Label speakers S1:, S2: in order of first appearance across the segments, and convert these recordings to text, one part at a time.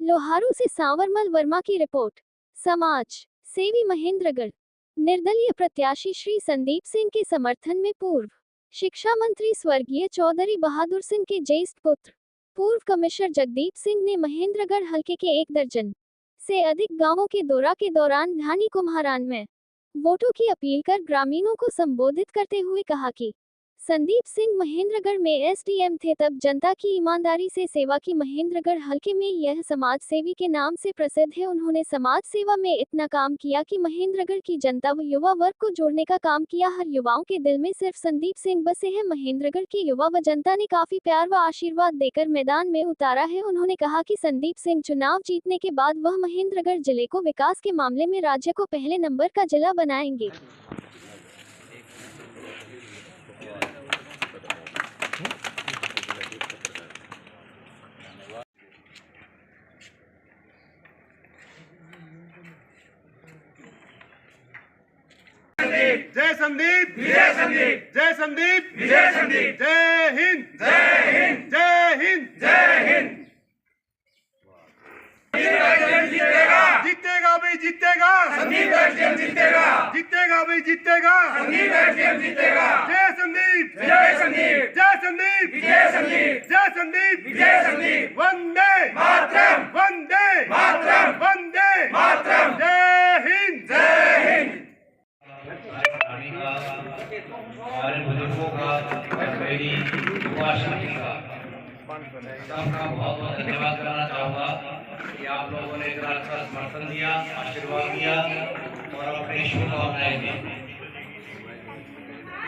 S1: लोहारू से सांवरमल वर्मा की रिपोर्ट। समाज सेवी महेंद्रगढ़। निर्दलीय प्रत्याशी श्री संदीप सिंह के समर्थन में पूर्व शिक्षा मंत्री स्वर्गीय चौधरी बहादुर सिंह के ज्येष्ठ पुत्र पूर्व कमिश्नर जगदीप सिंह ने महेंद्रगढ़ हलके के 1 दर्जन से अधिक गांवों के दौरा के दौरान धानी कुम्हारान में वोटों की अपील कर ग्रामीणों को संबोधित करते हुए कहा कि संदीप सिंह महेंद्रगढ़ में एसडीएम थे तब जनता की ईमानदारी से सेवा की। महेंद्रगढ़ हलके में यह समाज सेवी के नाम से प्रसिद्ध है। उन्होंने समाज सेवा में इतना काम किया कि महेंद्रगढ़ की जनता व युवा वर्ग को जोड़ने का काम किया। हर युवाओं के दिल में सिर्फ संदीप सिंह बसे हैं। महेंद्रगढ़ के युवा व जनता ने काफी प्यार व आशीर्वाद देकर मैदान में उतारा है। उन्होंने कहा कि संदीप सिंह चुनाव जीतने के बाद वह महेंद्रगढ़ जिले को विकास के मामले में राज्य को पहले नंबर का जिला बनाएंगे।
S2: जय संदीप, जय संदीप, जय संदीप, जय संदीप, जय हिंद, जय हिंद, जय हिंद, जय हिंद। जीतेगा भाई जीतेगा, संदीप एसडीएम जीतेगा, जीतेगा भाई जीतेगा, संदीप एसडीएम जीतेगा। जय संदीप, जय संदीप, जय संदीप, जय संदीप, जय संदीप, जय संदीप। वंदे मातरम, वंदे मातरम, वंदे मातरम। जय हिंद, जय हिंद।
S3: हमारे बुजुर्गों का मेरी युवा शक्ति का सबका बहुत बहुत धन्यवाद करना चाहूँगा कि आप लोगों ने इतना अच्छा समर्थन दिया, आशीर्वाद दिया और अपनी शुभकामनाएं दी।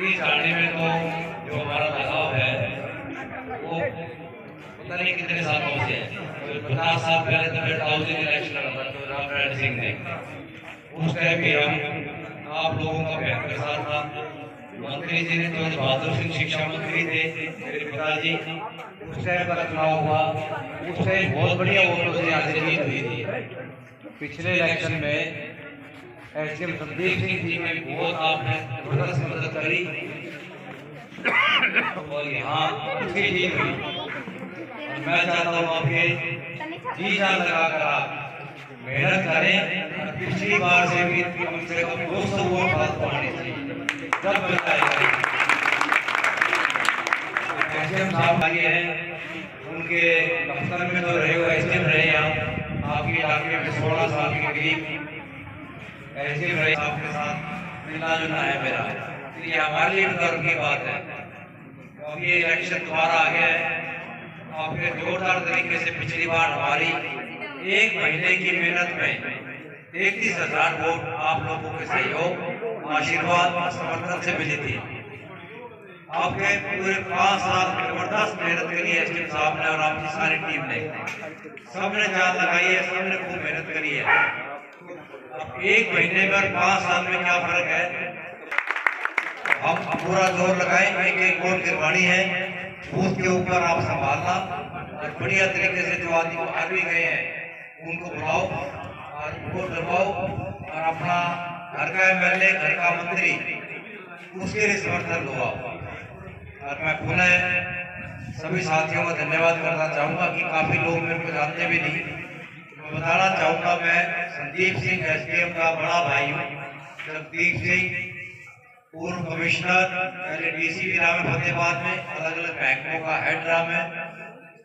S3: इस जाने में तो जो हमारा लगाव है वो पता नहीं कितने सालों से है। 50 साल पहले तो फिर 1000 इलेक्शन लड़ा था तो रामनारायण सिंह ने, उस टाइम भी हम आप लोगों का बेहतर साथ था। मंत्री जी ने तो बहादुर सिंह शिक्षा मंत्री थे मेरे पिताजी, उस टाइम का चुनाव हुआ, उस टाइम बहुत बढ़िया वोटों से यहाँ से जीत हुई थी। पिछले इलेक्शन में एसडीएम संदीप सिंह जी ने बहुत आपने जबरदस्त मदद करी और यहाँ अच्छी जीत हुई। और मैं चाहता हूँ आपके जी जान लगाकर आप मेहनत करें। पिछली बार से भी कम से कम 200 वोट बात पाने चाहिए जब एसडीएम साहब आगे हैं, उनके दफ्तर में तो रहे हो एसडीएम रहे यहाँ आपके इलाके में 16 साल के करीब एसडीएम रहे। आपके साथ मिलना जुलना है मेरा, तो ये हमारे लिए गर्व की बात है। अब ये इलेक्शन दोबारा आ गया है, आपने जोरदार तरीके से पिछली बार हमारी 1 महीने की मेहनत में 33,000 वोट आप लोगों के सहयोग, आशीर्वाद और समर्थन से मिली थी। आपके पूरे 5 साल जबरदस्त मेहनत करी है एसडीएम साहब ने और आपकी सारी टीम ने, सबने जान लगाई है, सबने खूब मेहनत करी है। अब 1 महीने में और 5 साल में क्या फर्क है? हम पूरा जोर लगाएं। एक वोट गिरवानी है, बूथ के ऊपर आप संभालना और बढ़िया तरीके से जो आदमी हार भी गए हैं उनको बुलाओ और वोट डलवाओ और अपना घर का एमएलए, घर का मंत्री, उसके लिए समर्थन दो। और मैं पुनः सभी साथियों का धन्यवाद करना चाहूँगा कि काफ़ी लोग मेरे को जानते भी नहीं। मैं बताना चाहूँगा मैं संदीप सिंह एसडीएम का बड़ा भाई हूँ। जगदीप सिंह पूर्व कमिश्नर, पहले डीसी भी रहा मैं फतेहाबाद में, अलग अलग बैंकों का हेड रहा मैं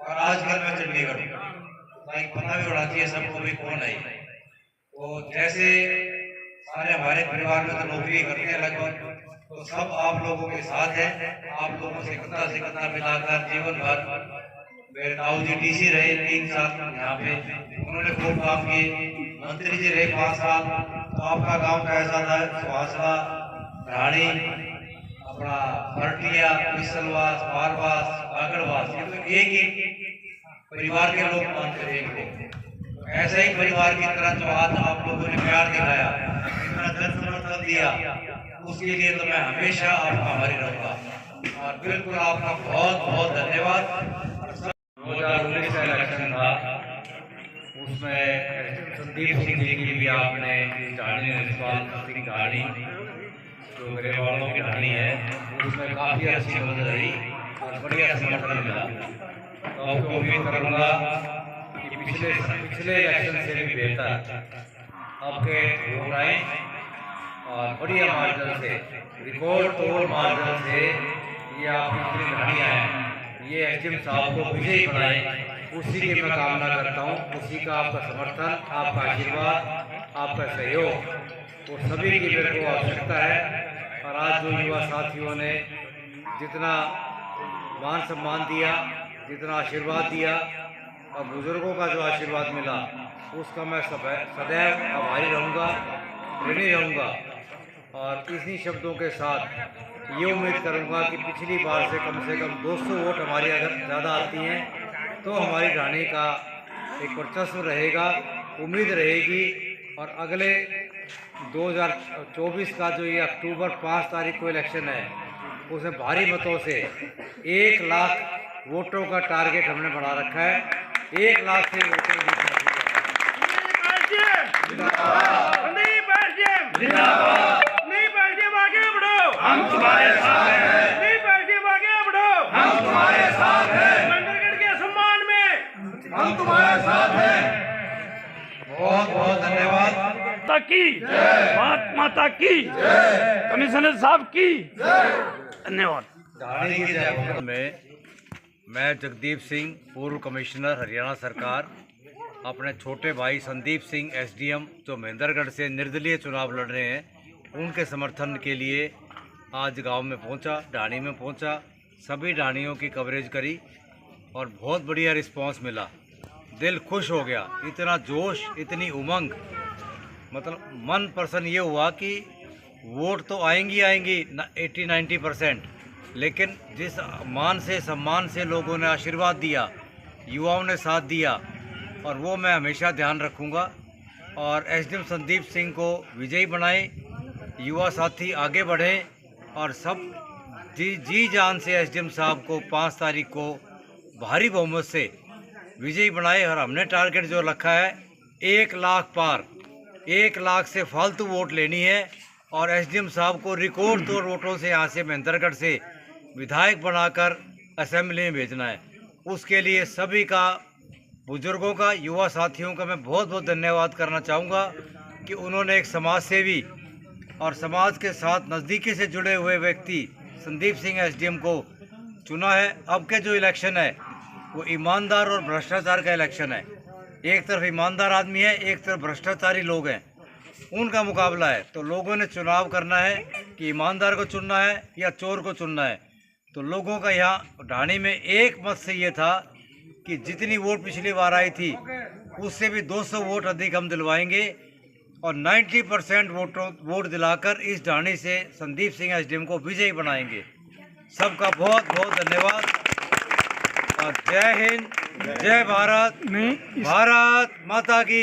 S3: और आजकल मैं चंडीगढ़ भाई पता भी होना चाहिए सबको भी कौन है। तो जैसे सारे हमारे परिवार में तो नौकरी करते हैं लगभग, तो सब आप लोगों के साथ है। आप लोगों से कथा मिलाकर जीवन भर मेरे ताऊ जी डीसी रहे 3 साल यहाँ पे, उन्होंने खूब काम किए। मंत्री जी रहे 5 साल। तो आपका गांव कैसा था? सुहासला, रानी, अपना भरटिया, पिसलवास, पारवास, आगरवास, ये तो एक ही परिवार के लोग मानते थे। ऐसे ही परिवार की तरह जो आज आप लोगों ने प्यार दिखाया, इतना जन समर्थन दिया, उसके लिए तो मैं हमेशा आपका आभारी रहूंगा और बिल्कुल आपका बहुत बहुत धन्यवाद। 2019 का इलेक्शन था, उसमें संदीप सिंह जी की भी आपने कहानी कहानी जो मेरे वालों की कहानी है, उसमें काफी अच्छी मदद रही और बढ़िया समर्थन मिला। तो आपको उम्मीद करूंगा कि पिछले पिछले इलेक्शन से भी बेहतर आपके वोट आए और बढ़िया मार्जिन से, रिकॉर्ड तोड़ मार्जिन से ये आपकी जितनी लड़ाइयाँ हैं ये एसडीएम साहब को विजयी बनाए, उसी की मैं कामना करता हूँ। उसी का आपका समर्थन, आपका आशीर्वाद, आपका सहयोग वो सभी की मेरे को आवश्यकता है। और आज जो युवा साथियों ने जितना मान सम्मान दिया, जितना आशीर्वाद दिया और बुजुर्गों का जो आशीर्वाद मिला उसका मैं सदैव आभारी रहूँगा, ऋणी रहूँगा। और इन्हीं शब्दों के साथ ये उम्मीद करूँगा कि पिछली बार से कम 200 वोट हमारी अगर ज़्यादा आती हैं तो हमारी ढाणी का एक वर्चस्व रहेगा, उम्मीद रहेगी। और अगले 2024 का जो ये अक्टूबर 5 तारीख को इलेक्शन है उसमें भारी मतों से 1 लाख वोटों का टारगेट हमने बना रखा है। 1 लाख से वोटर
S2: हम तुम्हारे साथ हैं, नहीं पार्टियां आगे बढ़ो, हम तुम्हारे साथ हैं, मंदिरगढ़ के सम्मान में हम तुम्हारे साथ हैं।
S3: बहुत बहुत धन्यवाद।
S2: माता की भारत माता की कमिश्नर साहब की धन्यवाद।
S3: ढाणी की जयपुर में मैं जगदीप सिंह, पूर्व कमिश्नर हरियाणा सरकार, अपने छोटे भाई संदीप सिंह एसडीएम जो महेंद्रगढ़ से निर्दलीय चुनाव लड़ रहे हैं उनके समर्थन के लिए आज गांव में पहुंचा, ढाणी में पहुंचा, सभी ढाणियों की कवरेज करी और बहुत बढ़िया रिस्पांस मिला। दिल खुश हो गया, इतना जोश, इतनी उमंग, मतलब मन प्रसन्न ये हुआ कि वोट तो आएंगी 80-90%, लेकिन जिस मान से सम्मान से लोगों ने आशीर्वाद दिया, युवाओं ने साथ दिया, और वो मैं हमेशा ध्यान रखूँगा। और एसडीएम संदीप सिंह को विजयी बनाएं, युवा साथी आगे बढ़ें और सब जी जान से एसडीएम साहब को 5 तारीख को भारी बहुमत से विजयी बनाए। और हमने टारगेट जो रखा है 1 लाख पार, 1 लाख से फालतू वोट लेनी है और एसडीएम साहब को रिकॉर्ड तोड़ वोटों से यहाँ से महेंद्रगढ़ से विधायक बनाकर असेंबली में भेजना है। उसके लिए सभी का, बुजुर्गों का, युवा साथियों का मैं बहुत बहुत धन्यवाद करना चाहूँगा कि उन्होंने एक समाज सेवी और समाज के साथ नज़दीकी से जुड़े हुए व्यक्ति संदीप सिंह एसडीएम को चुना है। अब के जो इलेक्शन है वो ईमानदार और भ्रष्टाचार का इलेक्शन है। एक तरफ ईमानदार आदमी है, एक तरफ भ्रष्टाचारी लोग हैं, उनका मुकाबला है। तो लोगों ने चुनाव करना है कि ईमानदार को चुनना है या चोर को चुनना है। तो लोगों का यहाँ ढाणी में एक मत से ये था कि जितनी वोट पिछली बार आई थी उससे भी 200 वोट अधिक हम दिलवाएंगे और 90% वोट दिलाकर इस ढाणी से संदीप सिंह एसडीएम को विजयी बनाएंगे। सबका बहुत बहुत धन्यवाद और जय हिंद, जय भारत, भारत माता की,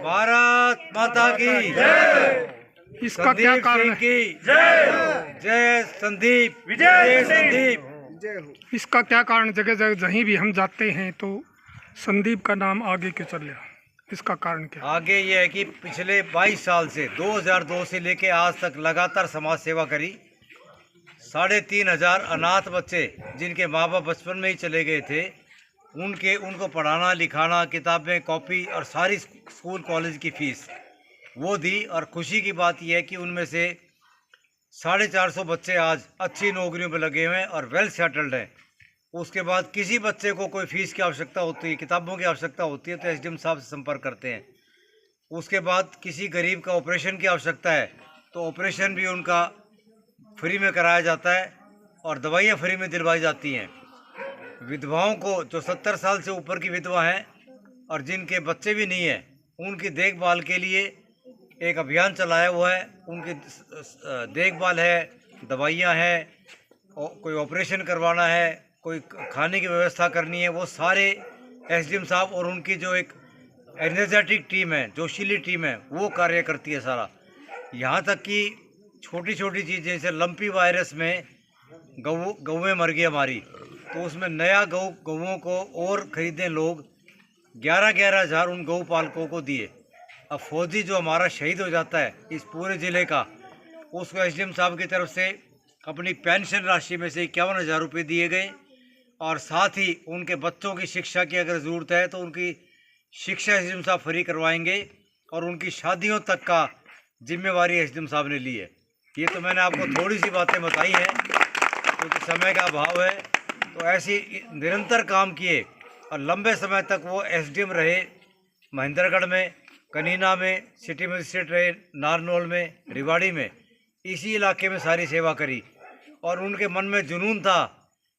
S3: भारत माता की,
S4: इसका क्या कारण है?
S3: जय संदीप, जय संदीप।
S4: इसका क्या कारण? जगह जगह जहीं भी हम जाते हैं तो संदीप का नाम आगे क्यों चल रहा? इसका कारण क्या?
S3: आगे ये है कि पिछले 22 साल से 2002 से लेके आज तक लगातार समाज सेवा करी। 3,500 अनाथ बच्चे जिनके माँ बाप बचपन में ही चले गए थे, उनको पढ़ाना लिखाना, किताबें, कॉपी और सारी स्कूल कॉलेज की फ़ीस वो दी। और खुशी की बात यह है कि उनमें से 450 बच्चे आज अच्छी नौकरियों पर लगे हुए हैं और वेल सेटल्ड हैं। उसके बाद किसी बच्चे को कोई फ़ीस की आवश्यकता होती है, किताबों की आवश्यकता होती है तो एसडीएम साहब से संपर्क करते हैं। उसके बाद किसी गरीब का ऑपरेशन की आवश्यकता है तो ऑपरेशन भी उनका फ्री में कराया जाता है और दवाइयाँ फ्री में दिलवाई जाती हैं। विधवाओं को, जो 70 साल से ऊपर की विधवा हैं और जिनके बच्चे भी नहीं हैं, उनकी देखभाल के लिए एक अभियान चलाया हुआ है। उनकी देखभाल है, दवाइयाँ हैं, कोई ऑपरेशन करवाना है, कोई खाने की व्यवस्था करनी है, वो सारे एसडीएम साहब और उनकी जो एक एनर्जेटिक टीम है, जोशीली टीम है, वो कार्य करती है सारा। यहाँ तक कि छोटी छोटी चीज़ें जैसे लंपी वायरस में गौवें मर गई हमारी, तो उसमें नया गौवों को और ख़रीदे लोग 11-11 हज़ार उन गौ पालकों को दिए। अब फौजी जो हमारा शहीद हो जाता है इस पूरे ज़िले का, उसको एसडीएम साहब की तरफ से अपनी पेंशन राशि में से 51,000 रुपये दिए गए और साथ ही उनके बच्चों की शिक्षा की अगर ज़रूरत है तो उनकी शिक्षा एसडीएम साहब फ्री करवाएंगे और उनकी शादियों तक का जिम्मेवारी एसडीएम साहब ने ली है। ये तो मैंने आपको थोड़ी सी बातें बताई हैं क्योंकि समय का अभाव है, तो ऐसी निरंतर काम किए और लंबे समय तक वो एसडीएम रहे महेंद्रगढ़ में, कनीना में, सिटी मजिस्ट्रेट रहे नारनौल में, रिवाड़ी में, इसी इलाके में सारी सेवा करी। और उनके मन में जुनून था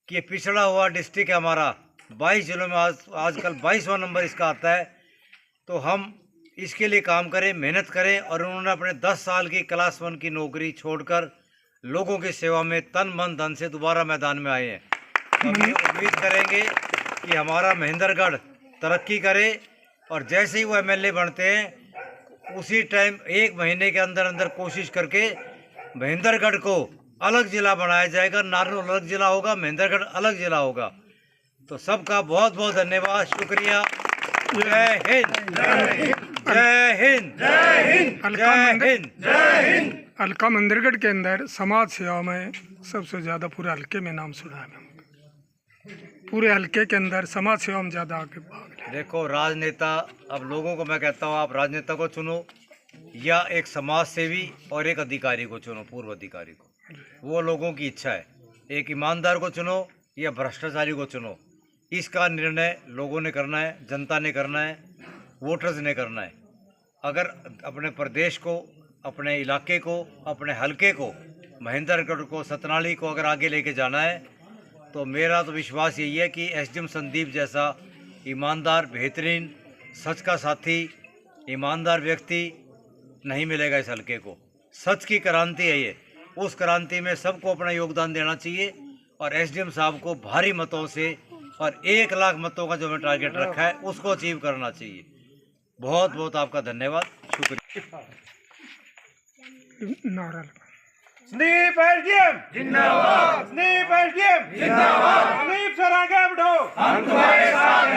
S3: कि ये पिछड़ा हुआ डिस्ट्रिक्ट है हमारा, 22 जिलों में आजकल 22वां नंबर इसका आता है, तो हम इसके लिए काम करें, मेहनत करें। और उन्होंने अपने 10 साल की क्लास 1 की नौकरी छोड़कर लोगों की सेवा में तन मन धन से दोबारा मैदान में आए हैं। तो हम ये उम्मीद करेंगे कि हमारा महेंद्रगढ़ तरक्की करे और जैसे ही वो एमएलए बनते हैं उसी टाइम 1 महीने के अंदर अंदर कोशिश करके महेंद्रगढ़ को अलग ज़िला बनाया जाएगा। नारनौल अलग ज़िला होगा, महेंद्रगढ़ अलग ज़िला होगा। तो सबका बहुत बहुत धन्यवाद, शुक्रिया। जय हिंद, जय हिंद, जय हिंद, जय हिंद, जय हिंद।
S4: हल्का महेंद्रगढ़ के अंदर समाज सेवा में सबसे ज़्यादा पूरे हल्के में नाम सुना है। पूरे हल्के के अंदर समाज सेवा में ज़्यादा आगे भाग रहे।
S3: देखो राजनेता, अब लोगों को मैं कहता हूँ आप राजनेता को चुनो या एक समाज सेवी और एक अधिकारी को चुनो, पूर्व अधिकारी को, वो लोगों की इच्छा है। एक ईमानदार को चुनो या भ्रष्टाचारी को चुनो, इसका निर्णय लोगों ने करना है, जनता ने करना है, वोटर्स ने करना है। अगर अपने प्रदेश को, अपने इलाके को, अपने हलके को, महेंद्रगढ़ को, सतनाली को अगर आगे लेके जाना है तो मेरा तो विश्वास यही है कि एसडीएम संदीप जैसा ईमानदार, बेहतरीन, सच का साथी, ईमानदार व्यक्ति नहीं मिलेगा इस हलके को। सच की क्रांति है ये, उस क्रांति में सबको अपना योगदान देना चाहिए और एसडीएम साहब को भारी मतों से और 1 लाख मतों का जो हमें टारगेट रखा है उसको अचीव करना चाहिए। बहुत बहुत आपका धन्यवाद, शुक्रिया।
S4: नारा लगा।
S2: संदीप एसडीएम जिंदाबाद, संदीप एसडीएम जिंदाबाद, संदीप सर आगे बढ़ो, हम तुम्हारे साथ